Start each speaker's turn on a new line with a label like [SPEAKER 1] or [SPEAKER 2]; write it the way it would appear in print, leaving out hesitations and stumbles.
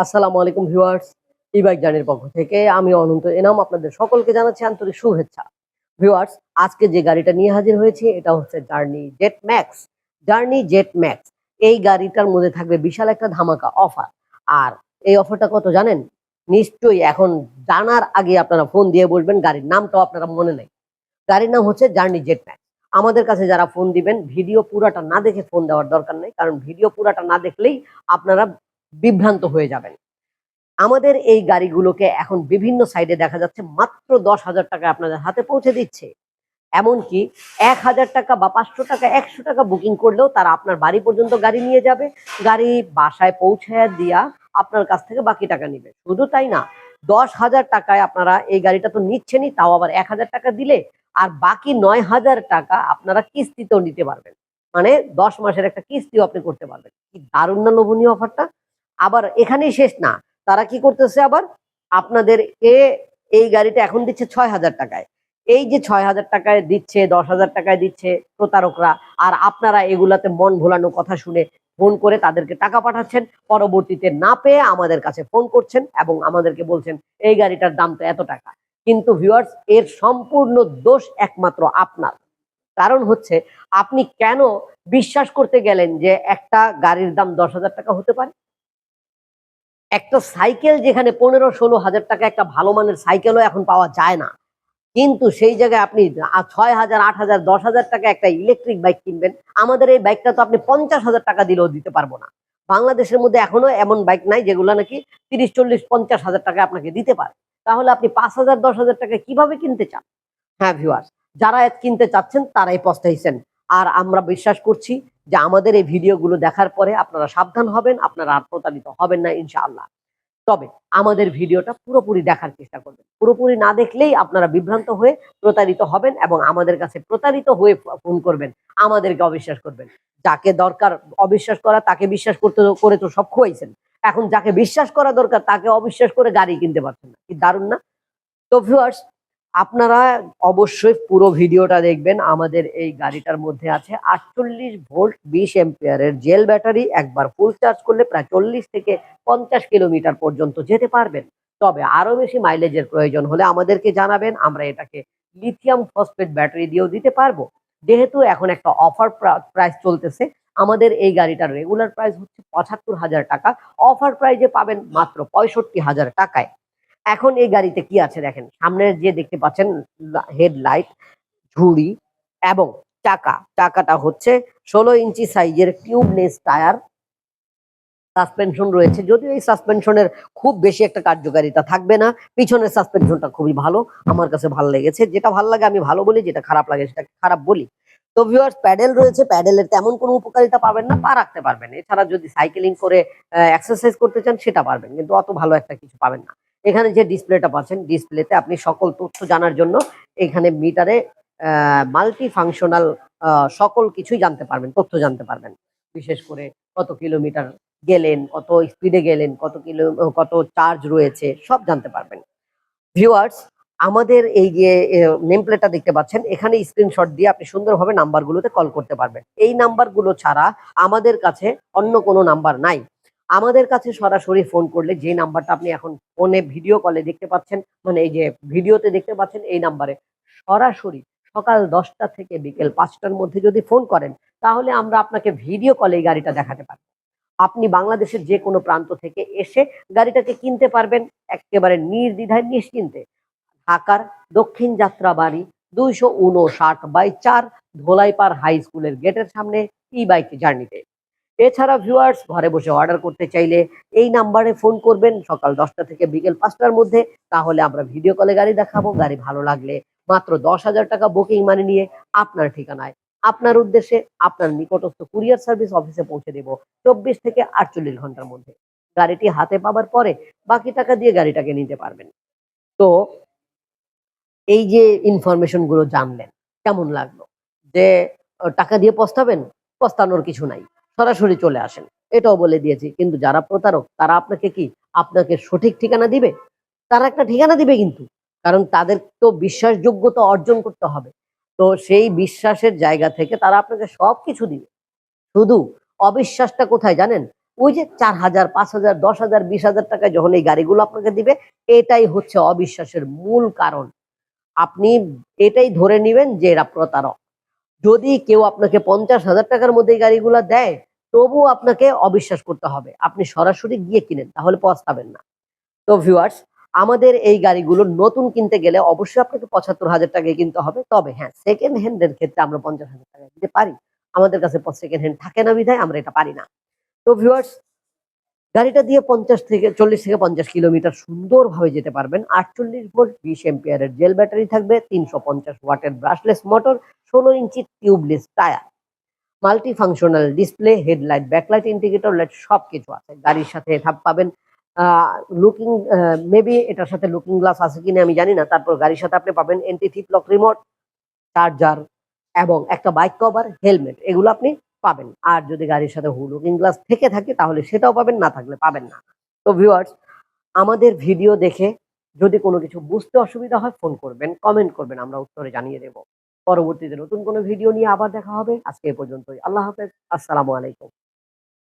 [SPEAKER 1] আসসালামু আলাইকুম ভিউয়ার্স, ই বাইক জার্নির পক্ষ থেকে আমি অনন্ত এনাম আপনাদের সকলকে জানাচ্ছি আন্তরিক শুভেচ্ছা। ভিউয়ার্স, আজকে যে গাড়িটা নিয়ে হাজির হয়েছি এটা হচ্ছে journey jet max. Journey jet max এই গাড়িটার মধ্যে থাকবে বিশাল একটা ধামাকা অফার। আর এই অফারটা কত জানেন? নিশ্চয়ই এখন জানার আগে আপনারা ফোন দিয়ে বসবেন, গাড়ির নামটাও আপনারা মনে নেই। গাড়ির নাম হচ্ছে জার্নি জেট ম্যাক্স। আমাদের কাছে যারা ফোন দিবেন ভিডিও পুরাটা না দেখে ফোন দেওয়ার দরকার নেই, কারণ ভিডিও পুরাটা না দেখলেই আপনারা বিভ্রান্ত হয়ে যাবেন। আমাদের এই গাড়িগুলোকে এখন বিভিন্ন সাইডে দেখা যাচ্ছে মাত্র ১০,০০০ টাকায় আপনাদের হাতে পৌঁছে দিচ্ছে। এমনকি ১,০০০ টাকা বা ৫০০ টাকা, ১০০ টাকা বুকিং করলেও তারা আপনার বাড়ি পর্যন্ত গাড়ি নিয়ে যাবে। গাড়ি বাসায় পৌঁছায়া দিয়া আপনার কাছ থেকে বাকি টাকা নিবে। শুধু তাই না, ১০,০০০ টাকায় আপনারা এই গাড়িটা তো নিচ্ছেনই, তাও আবার ১,০০০ টাকা দিলে আর বাকি ৯,০০০ টাকা আপনারা কিস্তিতেও নিতে পারবেন। মানে ১০ মাসের একটা কিস্তিও আপনি করতে পারবেন। কি দারুণ না লোভনীয় অফারটা? আবার এখানেই শেষ না। তারা কি করতেছে আবার? আপনাদেরকে এই গাড়িটা এখন দিচ্ছে ৬,০০০ টাকায়। এই যে ৬,০০০ টাকায় দিচ্ছে, ১০,০০০ টাকায় দিচ্ছে প্রতারকরা, আর আপনারা এগুলাতে মন ভোলানো কথা শুনে ফোন করে তাদেরকে টাকা পাঠাচ্ছেন। পরবর্তীতে না পেয়ে আমাদের কাছে ফোন করছেন এবং আমাদেরকে বলছেন এই গাড়িটার দাম তো এত টাকা। কিন্তু ভিউয়ার্স, এর সম্পূর্ণ দোষ একমাত্র আপনার। কারণ হচ্ছে আপনি কেন বিশ্বাস করতে গেলেন যে একটা গাড়ির দাম ১০,০০০ টাকা হতে পারে? একটা সাইকেল যেখানে ১৫-১৬,০০০ টাকা একটা ভালো মানের সাইকেলও এখন পাওয়া যায় না। কিন্তু সেই জায়গায় আপনি ৬,০০০, ৮,০০০, ১০,০০০ টাকা একটা ইলেকট্রিক বাইক কিনবেন। আমাদের এই বাইকটা তো আপনি ৫০,০০০ টাকা দিলেও দিতে পারব না। বাংলাদেশের মধ্যে এখনো এমন বাইক নাই যেগুলা নাকি ৩০, ৪০, ৫০,০০০ টাকায় আপনাকে দিতে পারে। তাহলে আপনি ৫,০০০, ১০,০০০ টাকায় কিভাবে কিনতে চান? হ্যাঁ ভিউয়ার্স, যারা কিনতে চাচ্ছেন তারাই পস্তাইছেন। আর আমরা বিশ্বাস করছি যে আমাদের এই ভিডিওগুলো দেখার পরে আপনারা সাবধান হবেন, আপনারা আর প্রতারিত হবেন না ইনশাআল্লাহ। তবে আমাদের ভিডিওটা পুরোপুরি দেখার চেষ্টা করবেন। পুরোপুরি না দেখলেই আপনারা বিভ্রান্ত হয়ে প্রতারিত হবেন এবং আমাদের কাছে প্রতারিত হয়ে ফোন করবেন। আমাদেরকে অবিশ্বাস করবেন। যাকে দরকার অবিশ্বাস করা তাকে বিশ্বাস করে তো সব খোয়াইছেন। এখন যাকে বিশ্বাস করা দরকার তাকে অবিশ্বাস করে গাড়ি কিনতে পারছেন না। কি দারুণ না? তো ভিউয়ার্স, আপনারা অবশ্যই পুরো ভিডিওটা দেখবেন। আমাদের এই গাড়িটার মধ্যে আছে ৪৮ ভোল্ট ২০ অ্যাম্পিয়ারের জেল ব্যাটারি। একবার ফুল চার্জ করলে প্রায় ৪০ থেকে ৫০ কিলোমিটার পর্যন্ত যেতে পারবেন। তবে আরো বেশি মাইলেজের প্রয়োজন হলে আমাদেরকে জানাবেন। আমরা এটাকে লিথিয়াম ফসফেট ব্যাটারি দিয়েও দিতে পারবো। যেহেতু এখন একটা অফার প্রাইস চলতেছে, আমাদের এই গাড়িটার রেগুলার প্রাইস হচ্ছে ৭৫,০০০ টাকা। অফার প্রাইজে পাবেন মাত্র ৬৫,০০০ টাকায়। এখন এই গাড়িতে কি আছে দেখেন। সামনের যে দেখতে পাচ্ছেন হেডলাইট, ঝুড়ি এবং চাকাটা হচ্ছে ১৬ ইঞ্চি সাইজের টিউবলেস টায়ার। সাসপেনশন রয়েছে, যদিও এই সাসপেনশনের খুব বেশি একটা কার্যকারিতা থাকবে না। পিছনের সাসপেনশনটা খুবই ভালো। আমার কাছে ভালো লেগেছে। যেটা ভালো লাগে আমি ভালো বলি, যেটা খারাপ লাগে সেটাকে খারাপ বলি। তো ভিউয়ার্স, প্যাডেল রয়েছে। প্যাডেলের তেমন কোনো উপকারিতা পাবেন না। পা রাখতে পারবেন। এছাড়া যদি সাইকেলিং করে এক্সারসাইজ করতে চান সেটা পারবেন। কিন্তু অত ভালো একটা কিছু পাবেন না। এখানে যে ডিসপ্লেটা পাচ্ছেন, ডিসপ্লেতে আপনি সকল তথ্য জানার জন্য এখানে মিটারে মাল্টি ফাংশনাল আ সকল কিছুই জানতে পারবেন, তথ্য জানতে পারবেন। বিশেষ করে কত কিলোমিটার গেলেন, কত স্পিডে গেলেন, কত চার্জ রয়েছে সব জানতে পারবেন। ভিউয়ার্স, আমাদের এই যে নেম প্লেটটা দেখতে পাচ্ছেন, এখানে স্ক্রিনশট দিয়ে আপনি সুন্দরভাবে নাম্বারগুলোতে কল করতে পারবেন। এই নাম্বারগুলো ছাড়া আমাদের কাছে অন্য কোনো নাম্বার নাই। আমাদের কাছে সরাসরি ফোন করলে যে নাম্বারটা আপনি এখন ফোনে ভিডিও কলে দেখতে পাচ্ছেন, মানে এই যে ভিডিওতে দেখতে পাচ্ছেন এই নাম্বারে সরাসরি সকাল ১০টা থেকে বিকেল ৫টার মধ্যে যদি ফোন করেন, তাহলে আমরা আপনাকে ভিডিও কলে এই গাড়িটা দেখাতে পারব। আপনি বাংলাদেশের যেকোনো প্রান্ত থেকে এসে গাড়িটাকে কিনতে পারবেন এক্কেবারে নির্দ্বিধায় নিশ্চিন্তে। ঢাকার দক্ষিণ যাত্রাবাড়ি ২৫৯/৪ ধোলাইপাড় হাই স্কুলের গেটের সামনে ই বাইক জার্নিতে। এছাড়া ভিউয়ার্স, ঘরে বসে অর্ডার করতে চাইলে এই নাম্বারে ফোন করবেন সকাল ১০টা থেকে বিকেল ৫টার মধ্যে। তাহলে আমরা ভিডিও কলে গাড়ি দেখাবো। গাড়ি ভালো লাগলে মাত্র ১০,০০০ টাকা বুকিং মানি নিয়ে আপনার ঠিকানায়, আপনার উদ্দেশ্যে, আপনার নিকটস্থ কুরিয়ার সার্ভিস অফিসে পৌঁছে দেব ২৪ থেকে ৪৮ ঘন্টার মধ্যে। গাড়িটি হাতে পাবার পরে বাকি টাকা দিয়ে গাড়িটাকে নিতে পারবেন। তো এই যে ইনফরমেশন গুলো জানলেন, কেমন লাগলো? যে টাকা দিয়ে পস্তাবেন? পস্তানোর কিছু নাই। সরাসরি চলে আসেন। এটাও বলে দিয়েছি। কিন্তু যারা প্রতারক তারা আপনাকে সঠিক ঠিকানা দিবে? তারা একটা ঠিকানা দিবে কিন্তু। কারণ তাদের তো বিশ্বাসযোগ্যতা অর্জন করতে হবে। তো সেই বিশ্বাসের জায়গা থেকে তারা আপনাকে সবকিছু দিবে। শুধু অবিশ্বাসটা কোথায় জানেন? ওই যে 4,000, 5,000, 10,000, 20,000 টাকায় যখন এই গাড়িগুলো আপনাকে দিবে, এটাই হচ্ছে অবিশ্বাসের মূল কারণ। আপনি এটাই ধরে নিবেন যে এরা প্রতারক। যদি কেউ আপনাকে 50,000 টাকার মধ্যে এই গাড়িগুলা দেয়, তবুও আপনাকে অবিশ্বাস করতে হবে। আপনি সরাসরি গিয়ে কিনেন, তাহলে পস্তাবেন না। তো ভিউয়ার্স, আমাদের এই গাড়িগুলো নতুন কিনতে গেলে অবশ্যই আপনাকে 75,000 টাকায় কিনতে হবে। তবে হ্যাঁ, সেকেন্ড হ্যান্ড এর ক্ষেত্রে আমরা 50,000 টাকায় দিতে পারি। আমাদের কাছে সেকেন্ড হ্যান্ড থাকে না বিধায় আমরা এটা পারি না। তো ভিউয়ার্স, গাড়িটা দিয়ে 40 থেকে 50 কিলোমিটার সুন্দরভাবে যেতে পারবেন। 48 ভোল্ট 20 অ্যাম্পিয়ারের জেল ব্যাটারি থাকবে, 350 ওয়াটের ব্রাশলেস মোটর, 16 ইঞ্চি tubeless tyre, multi functional display, headlight, backlight, indicator light সবকিছু আছে। গাড়ির সাথে পাবেন লুকিং, মেবি এটার সাথে লুকিং গ্লাস আছে কিনা আমি জানি না। তারপর গাড়ির সাথে আপনি পাবেন এন্টি থিপ লক রিমোট, চার্জার এবং একটা বাইক কভার, হেলমেট, এগুলো আপনি পাবেন। আর যদি গাড়ির সাথে লুকিং গ্লাস থেকে থাকে তাহলে সেটাও পাবেন, না থাকলে পাবেন না। তো ভিউয়ার্স, আমাদের ভিডিও দেখে যদি কোনো কিছু বুঝতে অসুবিধা হয় ফোন করবেন, কমেন্ট করবেন, আমরা উত্তরে জানিয়ে দেব। পরবর্তীতে নতুন কোনো ভিডিও নিয়ে আবার দেখা হবে। আজকে এ পর্যন্তই। আল্লাহ হাফেজ। আসসালামু আলাইকুম।